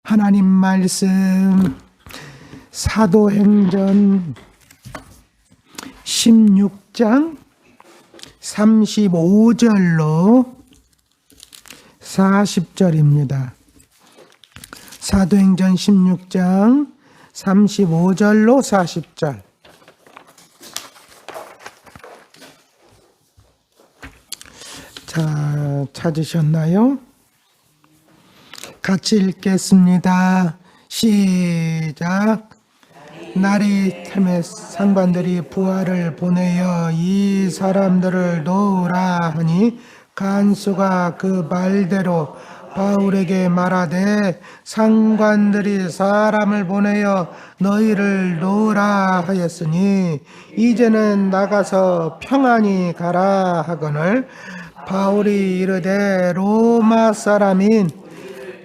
하나님 말씀 사도행전 16장 35절로 40절입니다. 사도행전 16장 35절로 40절. 자, 찾으셨나요? 같이 읽겠습니다. 시작. 날이 템에 상관들이 부하를 보내어 이 사람들을 놓으라 하니 간수가 그 말대로 바울에게 말하되 상관들이 사람을 보내어 너희를 놓으라 하였으니 이제는 나가서 평안히 가라 하거늘 바울이 이르되 로마 사람인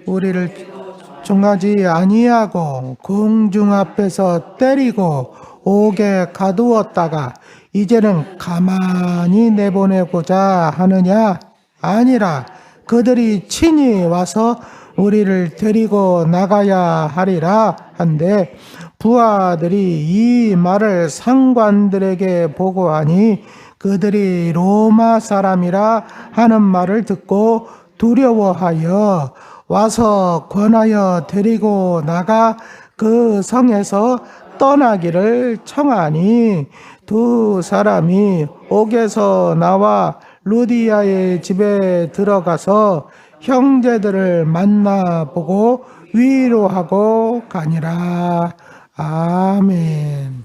우리를 종하지 아니하고 공중 앞에서 때리고 옥에 가두었다가 이제는 가만히 내보내고자 하느냐? 아니라 그들이 친히 와서 우리를 데리고 나가야 하리라 한데 부하들이 이 말을 상관들에게 보고하니 그들이 로마 사람이라 하는 말을 듣고 두려워하여 와서 권하여 데리고 나가 그 성에서 떠나기를 청하니 두 사람이 옥에서 나와 루디아의 집에 들어가서 형제들을 만나보고 위로하고 가니라. 아멘.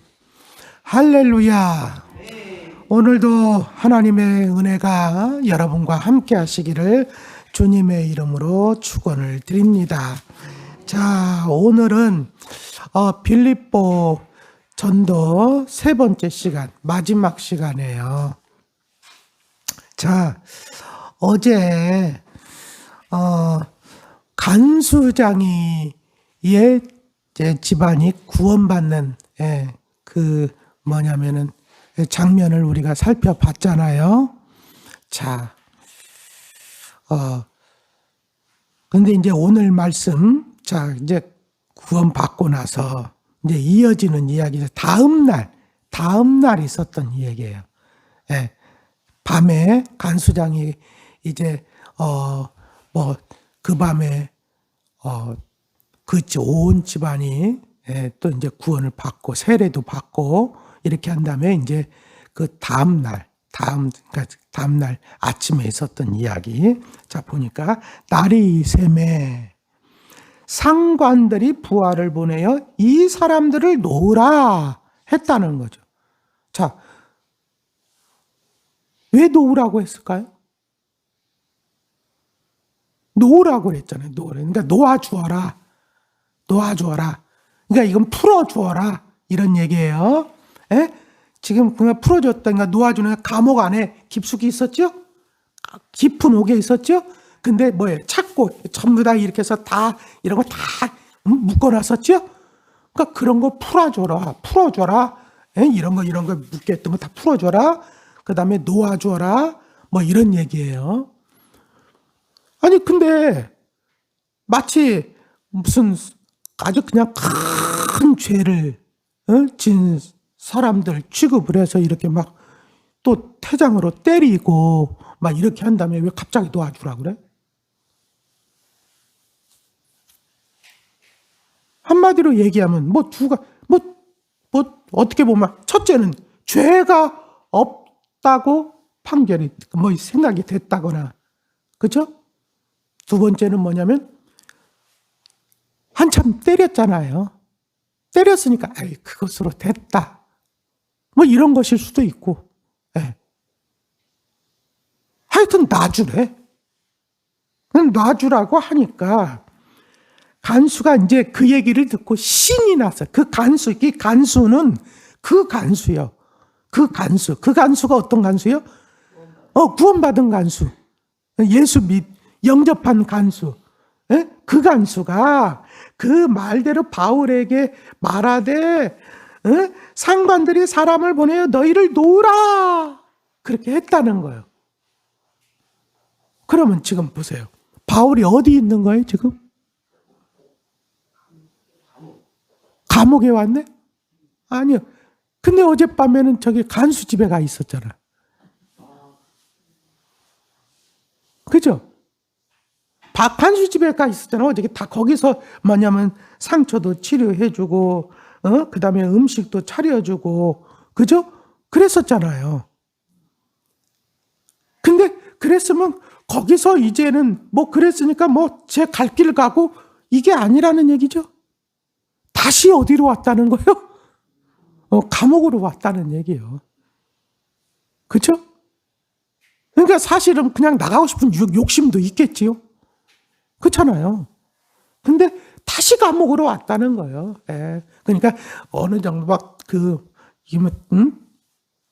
할렐루야. 오늘도 하나님의 은혜가 여러분과 함께 하시기를 주님의 이름으로 축원을 드립니다. 자, 오늘은 빌립보 전도 세 번째 시간, 마지막 시간이에요. 자, 어제 간수장이 집안이 구원받는 뭐냐면은 장면을 우리가 살펴봤잖아요. 자, 근데 이제 오늘 말씀, 자, 이제 구원받고 나서 이제 이어지는 이야기, 다음 날 있었던 이야기예요. 예. 밤에 간수장이 이제, 그 밤에, 온 집안이, 또 이제 구원을 받고, 세례도 받고, 이렇게 한 다음에 이제 그 다음 날 아침에 있었던 이야기. 자, 보니까 날이 새매 상관들이 부하를 보내어 이 사람들을 놓으라 했다는 거죠. 자, 왜 놓으라고 했을까요? 놓으라고 그랬잖아요. 그러니까 놓아주어라. 그러니까 이건 풀어주어라. 이런 얘기예요. 예? 지금 그냥 풀어줬다니까 놓아주는 감옥 안에 깊숙이 있었죠? 깊은 옥에 있었죠? 근데 뭐예요? 찾고 전부 다 이렇게 해서 다 이런 거 다 묶어놨었죠? 그러니까 그런 거 풀어줘라. 예? 이런 거 묶였던 거 다 풀어줘라. 그 다음에 놓아줘라. 뭐 이런 얘기예요. 아니 근데 마치 무슨 아주 그냥 큰 죄를 진 사람들 취급을 해서 이렇게 막 또 태장으로 때리고 막 이렇게 한 다음에 왜 갑자기 도와주라 그래? 한마디로 얘기하면 어떻게 보면 첫째는 죄가 없다고 판결이 생각이 됐다거나, 그렇죠? 두 번째는 뭐냐면 한참 때렸잖아요. 때렸으니까 그것으로 됐다. 이런 것일 수도 있고. 예. 하여튼 놔주라고 하니까 간수가 이제 그 얘기를 듣고 신이 났어요. 그 간수는 그 간수요. 그 간수가 어떤 간수요? 구원받은 간수. 예수 영접한 간수. 예? 그 간수가 그 말대로 바울에게 말하되 상관들이 사람을 보내어 너희를 놓으라 그렇게 했다는 거예요. 그러면 지금 보세요. 바울이 어디 있는 거예요 지금? 감옥에 왔네? 아니요. 근데 어젯밤에는 저기 간수집에 가 있었잖아. 그죠? 간수집에 가 있었잖아. 어저께 다 거기서 뭐냐면 상처도 치료해주고, 그 다음에 음식도 차려주고, 그죠? 그랬었잖아요. 근데 그랬으면 거기서 이제는 뭐 그랬으니까 뭐 제 갈 길 가고 이게 아니라는 얘기죠. 다시 어디로 왔다는 거예요? 감옥으로 왔다는 얘기예요. 그죠? 그러니까 사실은 그냥 나가고 싶은 욕심도 있겠지요. 그렇잖아요. 근데 다시 감옥으로 왔다는 거예요. 예. 그러니까 어느 정도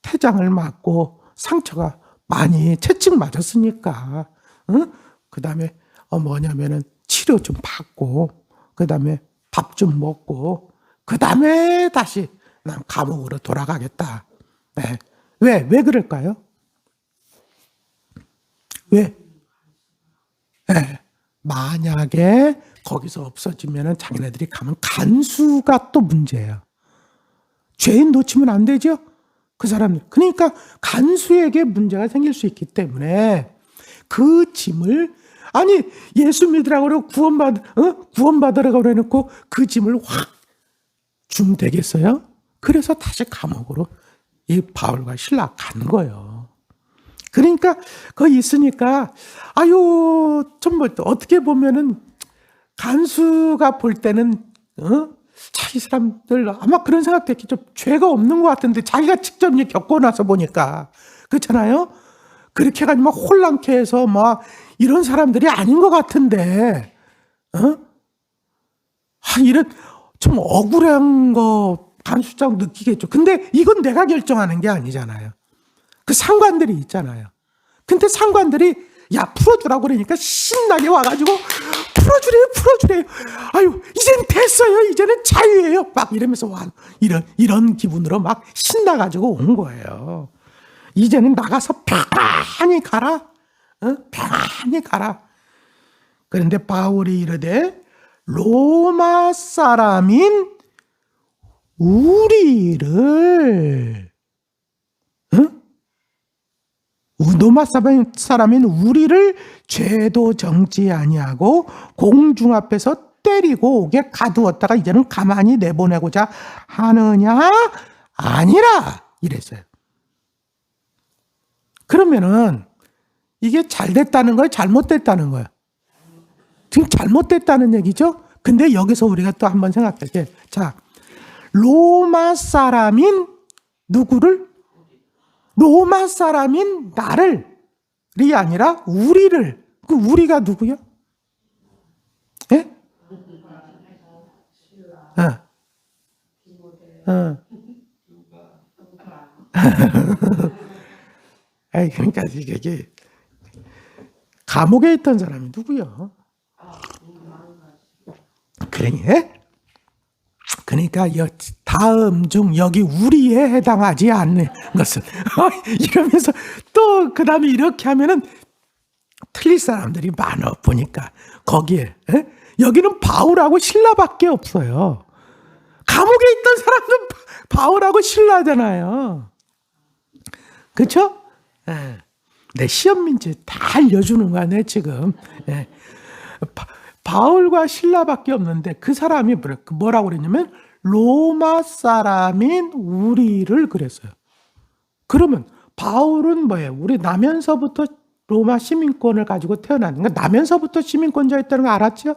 태장을 맞고 상처가 많이 채찍 맞았으니까, 그 다음에 뭐냐면은 치료 좀 받고, 그 다음에 밥 좀 먹고, 그 다음에 다시 난 감옥으로 돌아가겠다. 네. 왜 그럴까요? 왜? 네. 만약에 거기서 없어지면은 자기네들이 가면 간수가 또 문제예요. 죄인 놓치면 안 되죠? 그 사람들. 그러니까 간수에게 문제가 생길 수 있기 때문에 그 짐을, 아니, 예수 믿으라고 그러고 구원받으라고 그래놓고 그 짐을 확 주면 되겠어요? 그래서 다시 감옥으로 이 바울과 실라 간 거예요. 그러니까 거기 있으니까, 좀 뭐 어떻게 보면은 간수가 볼 때는, 자기 사람들 아마 그런 생각도 했겠죠. 죄가 없는 것 같은데 자기가 직접 겪고 나서 보니까. 그렇잖아요? 그렇게 해가지고 막 혼란케 해서 막 이런 사람들이 아닌 것 같은데, 이런 좀 억울한 거 간수장 느끼겠죠. 근데 이건 내가 결정하는 게 아니잖아요. 그 상관들이 있잖아요. 근데 상관들이 야 풀어주라고 그러니까 신나게 와가지고 풀어주래요. 아유 이젠 됐어요. 이제는 자유예요. 막 이러면서 와 이런 기분으로 막 신나가지고 온 거예요. 이제는 나가서 편안히 가라. 편안히 가라. 그런데 바울이 이르되 로마 사람인 우리를, 로마 사람인 우리를 죄도 정지 아니하고 공중 앞에서 때리고 옥에 가두었다가 이제는 가만히 내보내고자 하느냐? 아니라 이랬어요. 그러면은 이게 잘 됐다는 거예요? 잘못됐다는 거예요? 지금 잘못됐다는 얘기죠? 근데 여기서 우리가 또 한번 생각할게요. 자, 로마 사람인 누구를? 로마 사람인 나를이 아니라 우리를. 그 우리가 누구요? 예? 그러니까 이게 감옥에 있던 사람이 누구요? 그러니까 다음 중 여기 우리에 해당하지 않는 것은 이러면서 또 그 다음에 이렇게 하면은 틀릴 사람들이 많아 보니까 거기에 여기는 바울하고 실라밖에 없어요. 감옥에 있던 사람은 바울하고 실라잖아요. 그렇죠? 내 시험 문제 다 알려주는 거야, 내 지금. 바울과 실라밖에 없는데 그 사람이 뭐라고 그랬냐면 로마 사람인 우리를 그랬어요. 그러면 바울은 뭐예요? 우리 나면서부터 로마 시민권을 가지고 태어났는 거, 나면서부터 시민권자였다는 거 알았죠?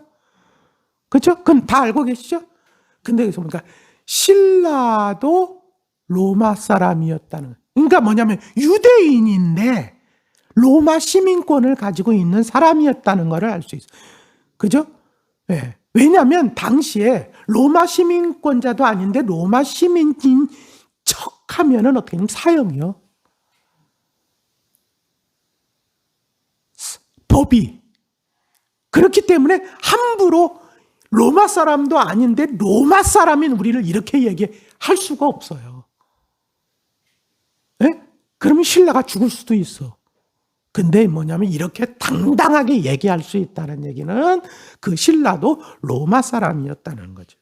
그렇죠? 그건 다 알고 계시죠? 근데 여기서 보니까 실라도 로마 사람이었다는 거예요. 그러니까 뭐냐면 유대인인데 로마 시민권을 가지고 있는 사람이었다는 것을 알 수 있어요. 그죠? 네. 왜냐하면 당시에 로마 시민권자도 아닌데 로마 시민인 척하면은 어떻게 되냐면 사형이요. 법이. 그렇기 때문에 함부로 로마 사람도 아닌데 로마 사람인 우리를 이렇게 얘기할 수가 없어요. 네? 그러면 신라가 죽을 수도 있어. 근데 뭐냐면 이렇게 당당하게 얘기할 수 있다는 얘기는 그 신라도 로마 사람이었다는 거죠.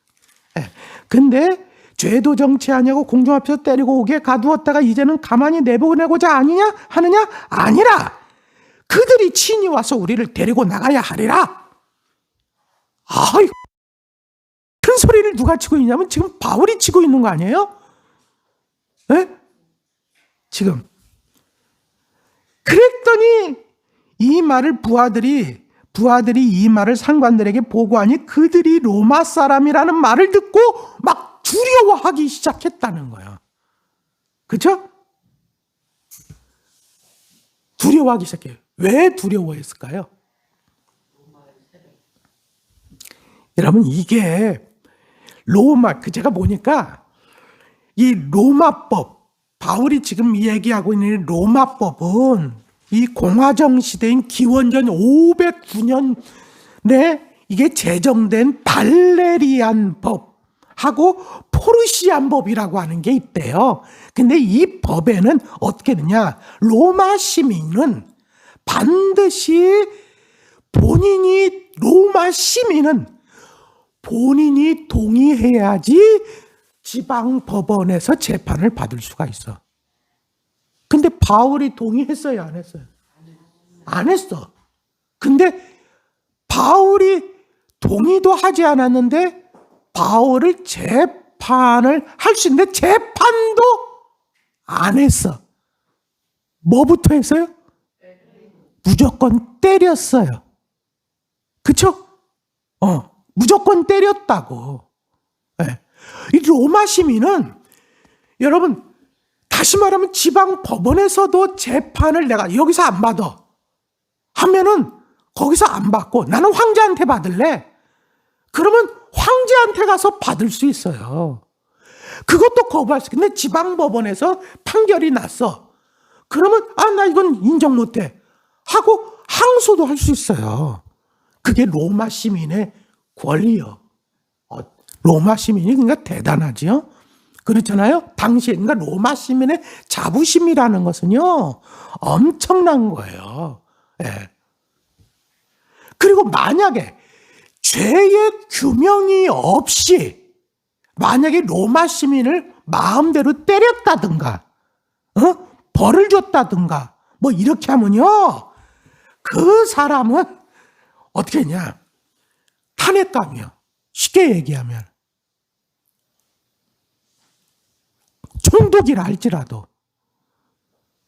네. 근데 죄도 정치 아니하고 공중 앞에서 때리고 오게 가두었다가 이제는 가만히 내보내고자 아니냐 하느냐? 아니라 그들이 친히 와서 우리를 데리고 나가야 하리라. 아이, 큰 소리를 누가 치고 있냐면 지금 바울이 치고 있는 거 아니에요? 네? 지금 그랬더니 이 말을 부하들이 이 말을 상관들에게 보고하니 그들이 로마 사람이라는 말을 듣고 막 두려워하기 시작했다는 거예요. 그렇죠? 두려워하기 시작해요. 왜 두려워했을까요? 여러분, 이게 제가 보니까 이 로마법, 바울이 지금 얘기하고 있는 로마법은 이 공화정 시대인 기원전 509년에 이게 제정된 발레리안 법하고 포르시안 법이라고 하는 게 있대요. 근데 이 법에는 어떻게 되냐? 로마 시민은 반드시 로마 시민은 본인이 동의해야지 지방 법원에서 재판을 받을 수가 있어. 근데 바울이 동의했어요, 안 했어요? 안 했어. 근데 바울이 동의도 하지 않았는데 바울을 재판을 할 수 있는데 재판도 안 했어. 뭐부터 했어요? 무조건 때렸어요. 그쵸? 무조건 때렸다고. 네. 이 로마 시민은 여러분 다시 말하면 지방 법원에서도 재판을 내가 여기서 안 받아 하면은 거기서 안 받고 나는 황제한테 받을래. 그러면 황제한테 가서 받을 수 있어요. 그것도 거부할 수 있어. 근데 지방 법원에서 판결이 났어. 그러면 나 이건 인정 못해 하고 항소도 할 수 있어요. 그게 로마 시민의 권리요. 로마 시민이 그러니까 대단하죠. 그렇잖아요. 당시에 그러니까 로마 시민의 자부심이라는 것은요 엄청난 거예요. 예. 그리고 만약에 죄의 규명이 없이 만약에 로마 시민을 마음대로 때렸다든가 벌을 줬다든가 뭐 이렇게 하면요 그 사람은 어떻게 했냐? 탄핵감이요. 쉽게 얘기하면 총독이라 할지라도.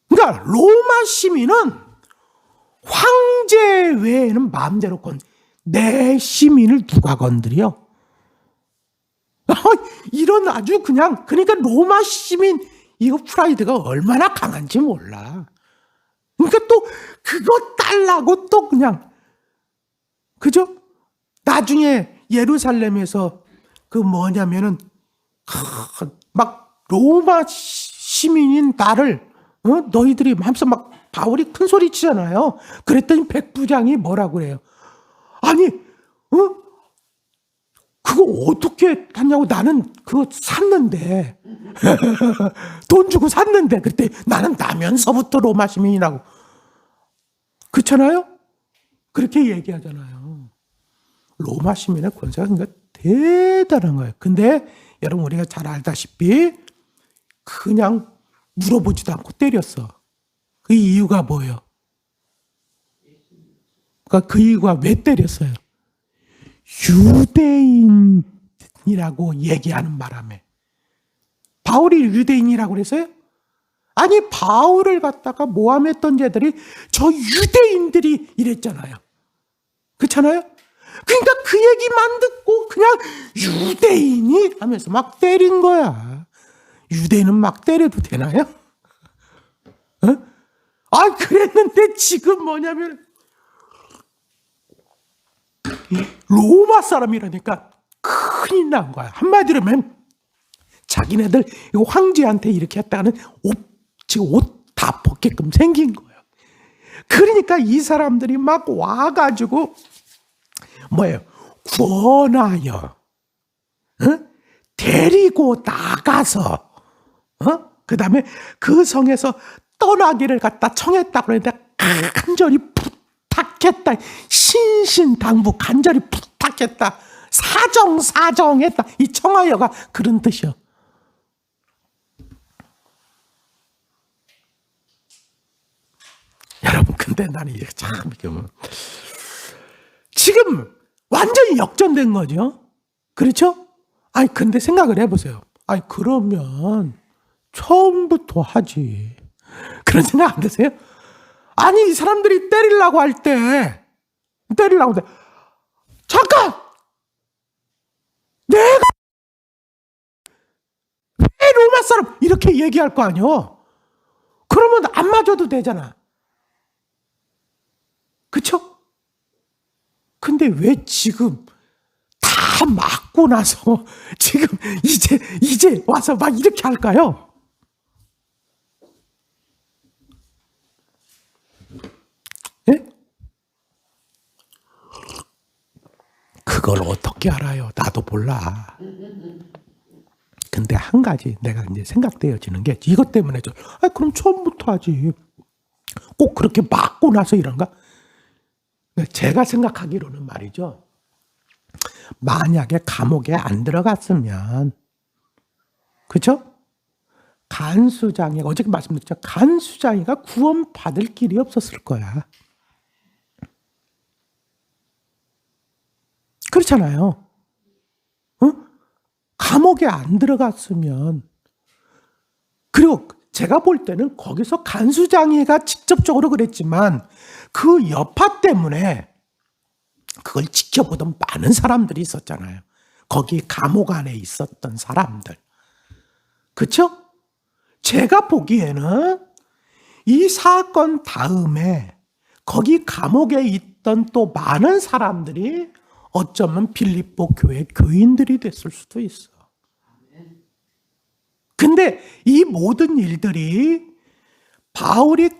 그러니까 로마 시민은 황제 외에는 마음대로 내 시민을 누가 건드려? 이런 아주 그러니까 로마 시민 이거 프라이드가 얼마나 강한지 몰라. 그러니까 또 그거 달라고 또 그죠? 나중에 예루살렘에서 막 로마 시민인 나를 너희들이 하면서 막 바울이 큰 소리 치잖아요. 그랬더니 백부장이 뭐라고 그래요? 아니 그거 어떻게 하냐고. 나는 그거 샀는데 돈 주고 샀는데. 그때 나는 나면서부터 로마 시민이라고. 그렇잖아요? 그렇게 얘기하잖아요. 로마 시민의 권세가 그러니까 대단한 거예요. 근데 여러분 우리가 잘 알다시피 그냥 물어보지도 않고 때렸어. 그 이유가 뭐예요? 그러니까 그 이유가 왜 때렸어요? 유대인이라고 얘기하는 바람에. 바울이 유대인이라고 그랬어요? 아니 바울을 갖다가 모함했던 자들이 저 유대인들이 이랬잖아요. 그렇잖아요? 그러니까 그 얘기만 듣고 그냥 유대인이 하면서 막 때린 거야. 유대인은 막 때려도 되나요? 그랬는데 지금 뭐냐면 로마 사람이라니까 큰일 난 거야. 한마디로 하면 자기네들 황제한테 이렇게 했다가는 지금 옷 다 벗게끔 생긴 거예요. 그러니까 이 사람들이 막 와가지고 권하여 데리고 나가서 그 다음에 그 성에서 떠나기를 갖다 청했다고 그랬는데 간절히 부탁했다. 신신당부 간절히 부탁했다. 사정했다. 이 청하여가 그런 뜻이요. 여러분, 근데 나는 이게 참, 지금 완전히 역전된 거죠. 그렇죠? 아니, 근데 생각을 해보세요. 아니, 그러면 처음부터 하지. 그런 생각 안 드세요? 아니, 이 사람들이 때리려고 할 때, 잠깐! 내가 왜 로마 사람 이렇게 얘기할 거 아니요? 그러면 안 맞아도 되잖아. 그쵸? 근데 왜 지금 다 맞고 나서 지금 이제 와서 막 이렇게 할까요? 예? 그걸 어떻게 알아요? 나도 몰라. 근데 한 가지 내가 이제 생각되어지는 게 이것 때문에 그럼 처음부터 하지. 꼭 그렇게 맞고 나서 이런가? 제가 생각하기로는 말이죠. 만약에 감옥에 안 들어갔으면, 그렇죠? 간수장이 어저께 말씀드렸죠. 간수장이가 구원받을 길이 없었을 거야. 그렇잖아요. 감옥에 안 들어갔으면. 그리고 제가 볼 때는 거기서 간수장이가 직접적으로 그랬지만 그 여파 때문에 그걸 지켜보던 많은 사람들이 있었잖아요. 거기 감옥 안에 있었던 사람들. 그렇죠? 제가 보기에는 이 사건 다음에 거기 감옥에 있던 또 많은 사람들이 어쩌면 빌립보 교회 교인들이 됐을 수도 있어. 근데 이 모든 일들이 바울과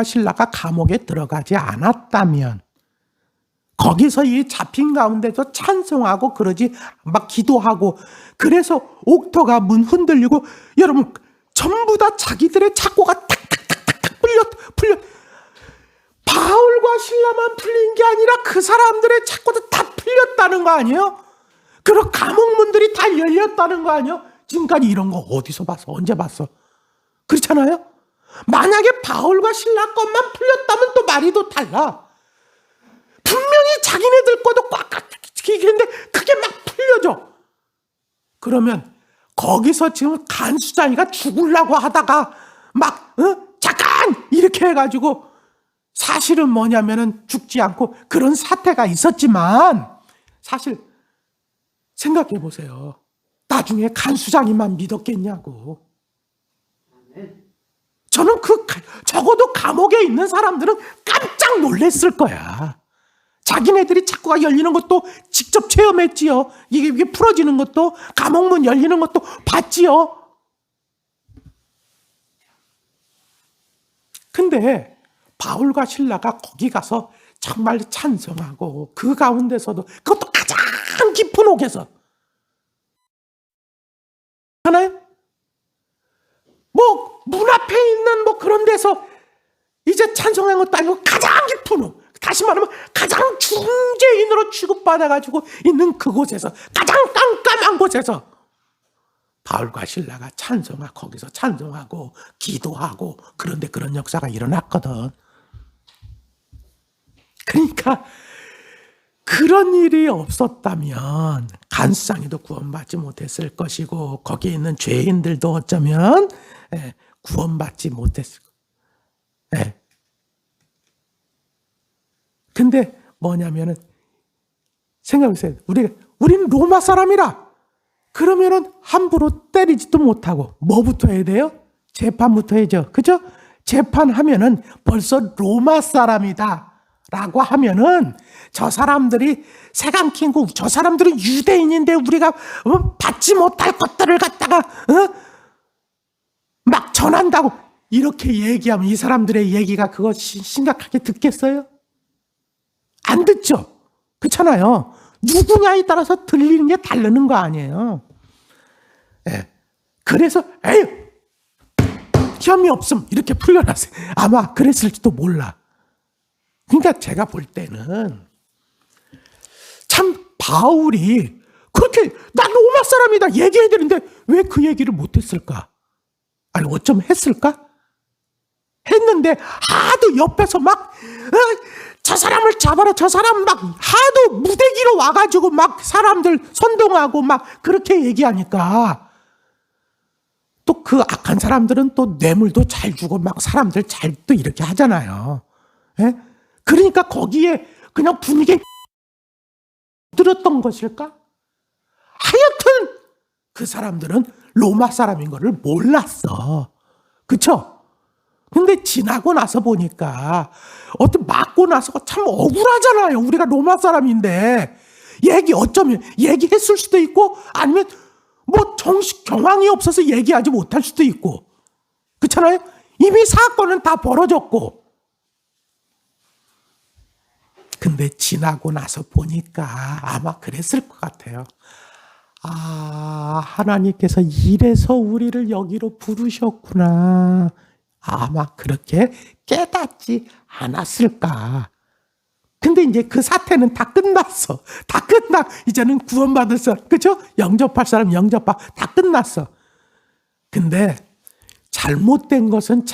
실라가 감옥에 들어가지 않았다면, 거기서 이 잡힌 가운데서 찬송하고 그러지, 막 기도하고, 그래서 옥터가 문 흔들리고, 여러분, 전부 다 자기들의 착고가 탁탁탁탁 풀려. 바울과 실라만 풀린 게 아니라 그 사람들의 착고도 다 풀렸다는 거 아니에요? 그리고 감옥 문들이 다 열렸다는 거 아니에요? 지금까지 이런 거 어디서 봤어? 언제 봤어? 그렇잖아요? 만약에 바울과 실라 것만 풀렸다면 또 말이 또 달라. 분명히 자기네들 것도 꽉꽉 끼는데 그게 막 풀려져. 그러면 거기서 지금 간수장이가 죽으려고 하다가 막 잠깐 이렇게 해가지고, 사실은 뭐냐면은 죽지 않고 그런 사태가 있었지만, 사실 생각해 보세요. 나중에 간수장이만 믿었겠냐고. 저는 적어도 감옥에 있는 사람들은 깜짝 놀랐을 거야. 자기네들이 착고가 열리는 것도 직접 체험했지요. 이게 풀어지는 것도, 감옥문 열리는 것도 봤지요. 근데 바울과 실라가 거기 가서 정말 찬송하고, 그 가운데서도 그것도 가장 깊은 옥에서 하나요? 뭐 문 앞에 있는 뭐 그런 데서 이제 찬송한 것도 아니고 가장 깊은 옥, 다시 말하면 가장 중죄인으로 취급받아가지고 있는 그곳에서, 가장 깜깜한 곳에서 바울과 실라가 거기서 찬송하고 기도하고, 그런데 그런 역사가 일어났거든. 그러니까 그런 일이 없었다면 간수장이도 구원받지 못했을 것이고, 거기에 있는 죄인들도 어쩌면 구원받지 못했을 거예요. 근데 뭐냐면은, 생각해보세요. 우리는 로마 사람이라 그러면은 함부로 때리지도 못하고 뭐부터 해야 돼요? 재판부터 해야죠. 그죠? 재판하면은 벌써 로마 사람이다 라고 하면은 저 사람들이 새감기고, 저 사람들은 유대인인데 우리가 받지 못할 것들을 갖다가 막 전한다고 이렇게 얘기하면 이 사람들의 얘기가 그거 심각하게 듣겠어요? 안 듣죠? 그렇잖아요. 누구냐에 따라서 들리는 게 다르는 거 아니에요. 그래서 혐의 없음 이렇게 풀려났어요. 아마 그랬을지도 몰라. 그러니까 제가 볼 때는 참 바울이 그렇게 나 로마 사람이다 얘기해야 되는데 왜 그 얘기를 못했을까? 아니 어쩜 했을까? 했는데 하도 옆에서 막 저 사람을 잡아라 저 사람 막 하도 무대기로 와가지고 막 사람들 선동하고 막 그렇게 얘기하니까 또 그 악한 사람들은 또 뇌물도 잘 주고 막 사람들 잘 또 이렇게 하잖아요. 예? 그러니까 거기에 그냥 분위기 들었던 것일까? 하여튼 그 사람들은 로마 사람인 거를 몰랐어. 그쵸? 근데 지나고 나서 보니까 어떤 맞고 나서 참 억울하잖아요. 우리가 로마 사람인데 어쩌면 얘기했을 수도 있고 아니면 뭐 정식 경황이 없어서 얘기하지 못할 수도 있고 그렇잖아요. 이미 사건은 다 벌어졌고 근데 지나고 나서 보니까 아마 그랬을 것 같아요. 아, 하나님께서 이래서 우리를 여기로 부르셨구나. 아마 그렇게 깨닫지 않았을까. 근데 이제 그 사태는 다 끝났어. 다 끝나. 이제는 구원받을 사람, 그죠? 영접할 사람 영접하, 다 끝났어. 근데 잘못된 것은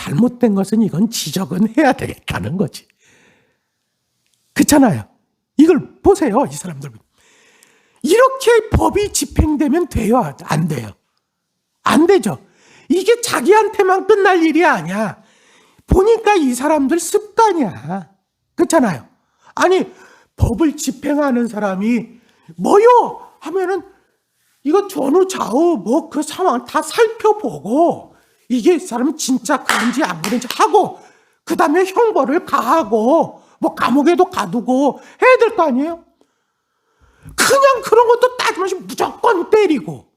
이건 지적은 해야 되겠다는 거지. 그렇잖아요. 이걸 보세요, 이 사람들. 이렇게 법이 집행되면 돼요? 안 돼요? 안 되죠. 이게 자기한테만 끝날 일이 아니야. 보니까 이 사람들 습관이야. 그렇잖아요. 아니 법을 집행하는 사람이 뭐요? 하면은 이거 전후 좌우 뭐 그 상황 다 살펴보고 이게 사람 진짜 그런지 안 그런지 하고 그 다음에 형벌을 가하고 뭐 감옥에도 가두고 해야 될 거 아니에요? 그냥 그런 것도 따지면서 무조건 때리고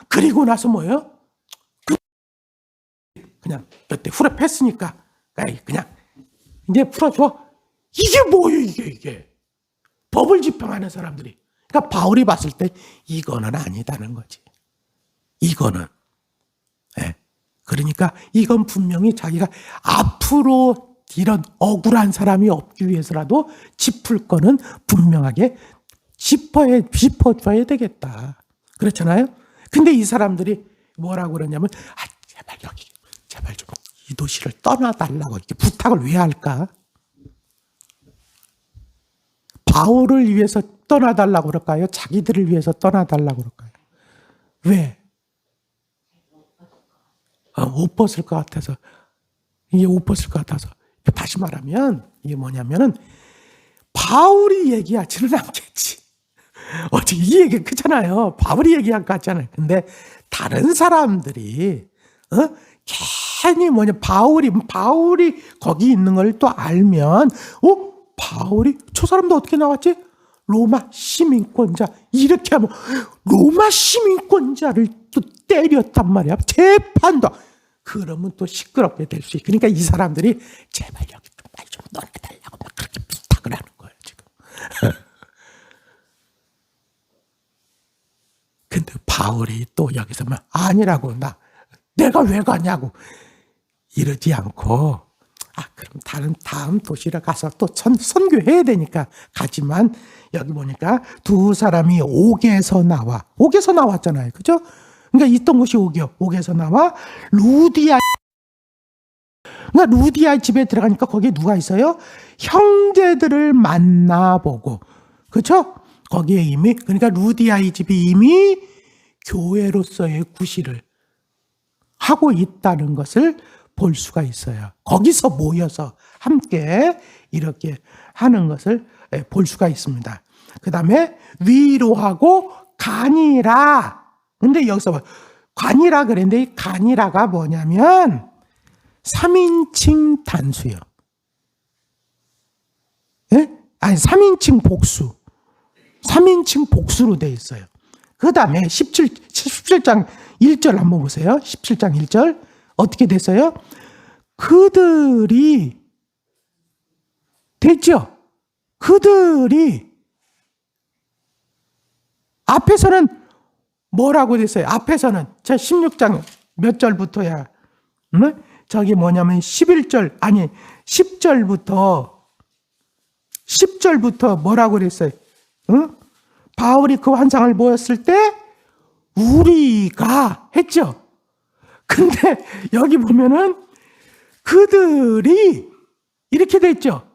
그리고 나서 뭐예요? 그냥 몇 대 후레 팼으니까 그냥 이제 풀어줘. 이게 뭐예요 이게 법을 집행하는 사람들이. 그러니까 바울이 봤을 때 이거는 아니다는 거지. 이거는 그러니까 이건 분명히 자기가 앞으로 이런 억울한 사람이 없기 위해서라도 짚을 거는 분명하게 짚어줘야 되겠다. 그렇잖아요. 근데 이 사람들이 뭐라고 그러냐면 제발 좀 이 도시를 떠나달라고 이렇게 부탁을 왜 할까? 바울을 위해서 떠나달라고 그럴까요? 자기들을 위해서 떠나달라고 그럴까요? 왜? 옷 벗을 것 같아서. 이게 옷 벗을 것 같아서. 다시 말하면 이게 뭐냐면은 바울이 얘기하지는 않겠지. 어제 이 얘기 그렇잖아요. 바울이 얘기한 것 같잖아요. 근데 다른 사람들이 괜히 바울이 거기 있는 걸 또 알면 바울이 저 사람도 어떻게 나왔지? 로마 시민권자. 이렇게 하면 로마 시민권자를 또 때렸단 말이야. 재판도. 그러면 또 시끄럽게 될 수 있고. 그러니까 이 사람들이 제발 여기 좀 말 좀 넣어달라고 막 그렇게 부탁을 하는 거예요 지금. 근데 바울이 또 여기서 막 아니라고 내가 왜 가냐고 이러지 않고 그럼 다음 도시로 가서 또 선교해야 되니까 가지만 여기 보니까 두 사람이 옥에서 나왔잖아요. 그죠? 그러니까 있던 곳이 옥에서 나와 그러니까 루디아 집에 들어가니까 거기에 누가 있어요? 형제들을 만나보고. 그렇죠? 거기에 이미 그러니까 루디아의 집이 이미 교회로서의 구실을 하고 있다는 것을 볼 수가 있어요. 거기서 모여서 함께 이렇게 하는 것을 볼 수가 있습니다. 그 다음에 위로하고 간이라. 근데 여기서 간이라 그랬는데 이 간이라가 뭐냐면 3인칭 단수요. 예? 아니 3인칭 복수. 3인칭 복수로 되어 있어요. 그 다음에 17장 1절 한번 보세요. 17장 1절 어떻게 됐어요? 그들이 됐죠? 그들이 앞에서는 뭐라고 됐어요? 앞에서는 저 16장 몇 절부터야? 저기 뭐냐면 10절부터 뭐라고 그랬어요? 바울이 그 환상을 보였을 때 우리가 했죠. 근데 여기 보면은 그들이 이렇게 됐죠.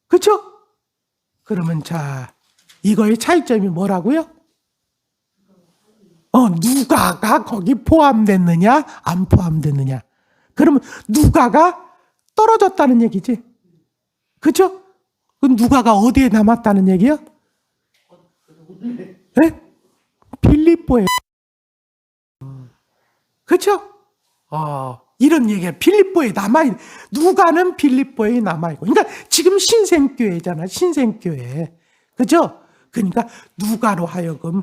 그렇죠? 그러면 자, 이거의 차이점이 뭐라고요? 누가가 거기 포함됐느냐, 안 포함됐느냐. 그러면 누가가 떨어졌다는 얘기지. 그렇죠? 그럼 누가가 어디에 남았다는 얘기야? 네? 빌립보에. 그렇죠? 이런 얘기야. 빌립보에 남아있, 누가는 빌립보에 남아있고. 그러니까 지금 신생교회잖아. 신생교회. 그죠? 그러니까 누가로 하여금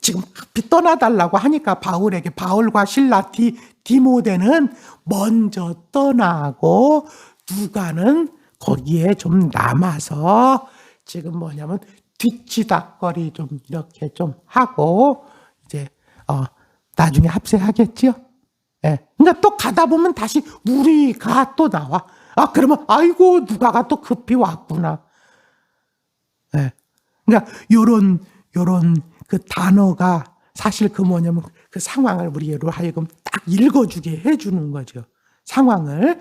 지금 급히 떠나달라고 하니까 바울과 실라 디모데는 먼저 떠나고 누가는 거기에 좀 남아서 지금 뭐냐면 뒷지닥거리 좀 이렇게 좀 하고 이제 나중에 합세하겠죠? 예. 그러니까 또 가다 보면 다시 우리가 또 나와. 그러면 아이고 누가가 또 급히 왔구나. 예. 그러니까 요런 그 단어가 사실 그 뭐냐면 그 상황을 우리로 하여금 딱 읽어주게 해주는 거죠. 상황을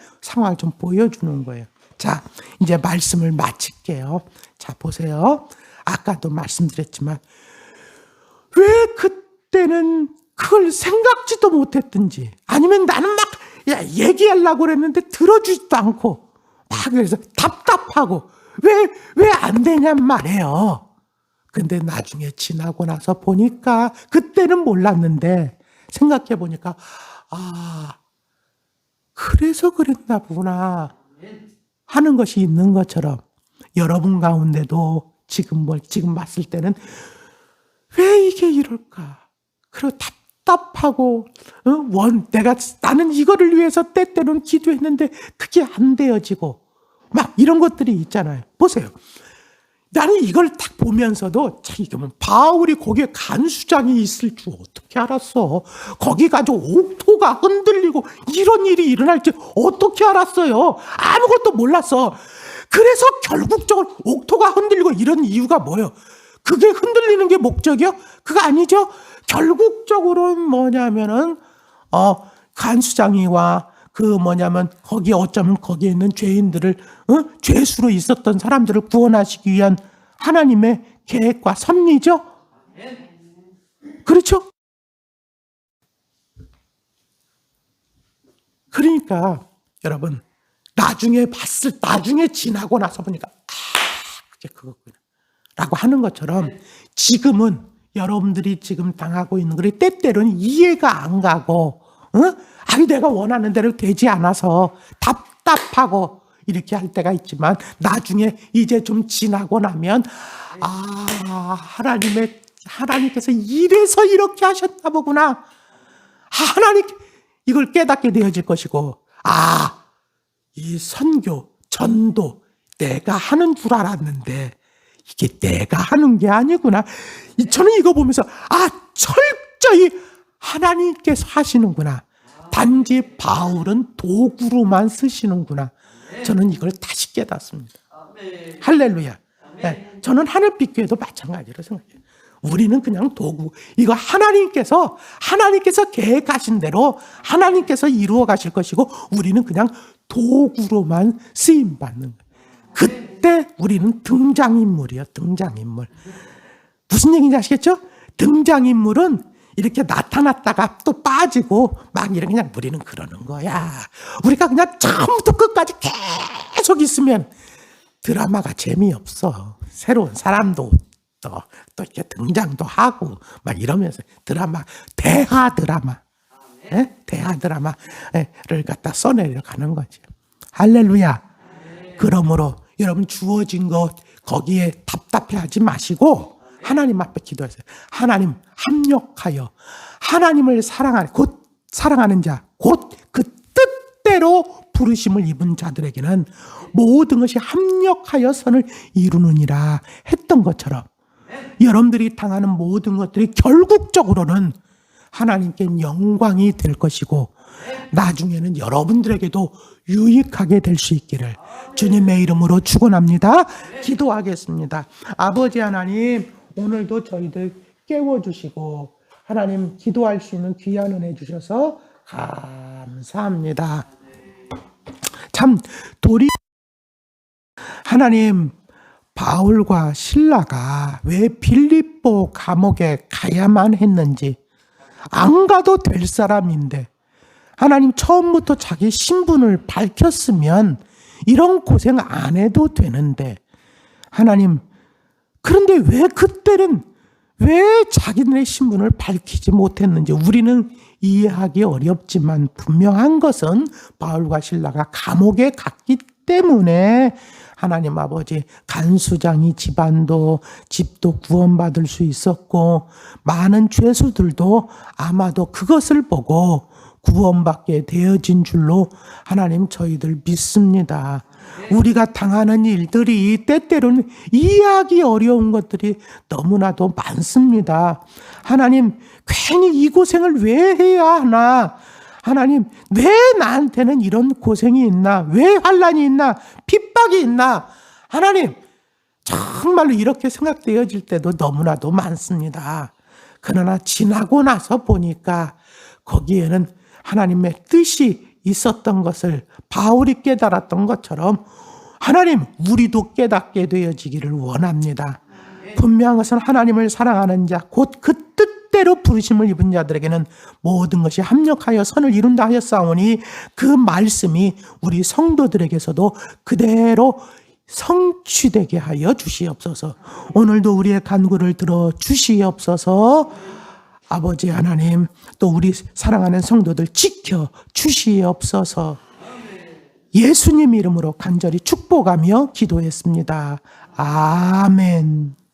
좀 보여주는 거예요. 자, 이제 말씀을 마칠게요. 자, 보세요. 아까도 말씀드렸지만 왜 그때는 그걸 생각지도 못했든지 아니면 나는 막 얘기하려고 그랬는데 들어주지도 않고 막 그래서 답답하고 왜 안 되냔 말이에요. 근데 나중에 지나고 나서 보니까 그때는 몰랐는데 생각해 보니까 그래서 그랬나 보구나 하는 것이 있는 것처럼 여러분 가운데도 지금 봤을 때는 왜 이게 이럴까? 그리고 답답하고 나는 이거를 위해서 때때로는 기도했는데 그게 안 되어지고 막 이런 것들이 있잖아요. 보세요. 나는 이걸 딱 보면서도 이게 뭐 바울이 거기에 간수장이 있을 줄 어떻게 알았어? 거기 가지고 옥토가 흔들리고 이런 일이 일어날 줄 어떻게 알았어요? 아무것도 몰랐어. 그래서 결국적으로 옥토가 흔들리고 이런 이유가 뭐예요? 그게 흔들리는 게 목적이요? 그거 아니죠? 결국적으로는 뭐냐면은 간수장이와 거기 어쩌면 거기에 있는 죄인들을 죄수로 있었던 사람들을 구원하시기 위한 하나님의 계획과 섭리죠. 그렇죠? 그러니까 여러분 나중에 지나고 나서 보니까 그게 그거구나 라고 하는 것처럼 지금은 여러분들이 지금 당하고 있는 것이 때때로는 이해가 안 가고 내가 원하는 대로 되지 않아서 답답하고 이렇게 할 때가 있지만 나중에 이제 좀 지나고 나면 하나님께서 이래서 이렇게 하셨나 보구나. 하나님 이걸 깨닫게 되어질 것이고 이 선교, 전도 내가 하는 줄 알았는데 이게 내가 하는 게 아니구나. 저는 이거 보면서 철저히 하나님께서 하시는구나. 단지 바울은 도구로만 쓰시는구나. 저는 이걸 다시 깨닫습니다. 할렐루야. 네, 저는 하늘빛 교회도 마찬가지로 생각해요. 우리는 그냥 도구. 이거 하나님께서 계획하신 대로 하나님께서 이루어 가실 것이고 우리는 그냥 도구로만 쓰임 받는 거예요. 그때 우리는 등장인물이에요. 등장인물. 무슨 얘기인지 아시겠죠? 등장인물은 이렇게 나타났다가 또 빠지고 막 이렇게 그냥 우리는 그러는 거야. 우리가 그냥 처음부터 끝까지 계속 있으면 드라마가 재미없어. 새로운 사람도 또 이렇게 등장도 하고 막 이러면서 대하 드라마를 갖다 써내려 가는 거지. 할렐루야. 그러므로 여러분 주어진 것 거기에 답답해하지 마시고 하나님 앞에 기도하세요. 하나님 합력하여 하나님을 사랑하는 자, 곧 그 뜻대로 부르심을 입은 자들에게는 모든 것이 합력하여 선을 이루느니라 했던 것처럼 여러분들이 당하는 모든 것들이 결국적으로는 하나님께 영광이 될 것이고 나중에는 여러분들에게도 유익하게 될 수 있기를 주님의 이름으로 축원합니다. 기도하겠습니다. 아버지 하나님, 오늘도 저희들 깨워주시고 하나님 기도할 수 있는 귀한 은혜 주셔서 감사합니다. 참 도리 하나님 바울과 실라가 왜 빌립보 감옥에 가야만 했는지 안 가도 될 사람인데 하나님 처음부터 자기 신분을 밝혔으면 이런 고생 안 해도 되는데 하나님 그런데 왜 그때는 왜 자기들의 신분을 밝히지 못했는지 우리는 이해하기 어렵지만 분명한 것은 바울과 실라가 감옥에 갔기 때문에 하나님 아버지 간수장이 집도 구원받을 수 있었고 많은 죄수들도 아마도 그것을 보고 구원받게 되어진 줄로 하나님 저희들 믿습니다. 우리가 당하는 일들이 때때로는 이해하기 어려운 것들이 너무나도 많습니다. 하나님 괜히 이 고생을 왜 해야 하나? 하나님 왜 나한테는 이런 고생이 있나? 왜 환난이 있나? 핍박이 있나? 하나님 정말로 이렇게 생각되어질 때도 너무나도 많습니다. 그러나 지나고 나서 보니까 거기에는 하나님의 뜻이 있었던 것을 바울이 깨달았던 것처럼 하나님 우리도 깨닫게 되어지기를 원합니다. 분명한 것은 하나님을 사랑하는 자 곧 그 뜻대로 부르심을 입은 자들에게는 모든 것이 합력하여 선을 이룬다 하였사오니 그 말씀이 우리 성도들에게서도 그대로 성취되게 하여 주시옵소서. 오늘도 우리의 간구를 들어 주시옵소서. 아버지 하나님 또 우리 사랑하는 성도들 지켜 주시옵소서. 예수님 이름으로 간절히 축복하며 기도했습니다. 아멘.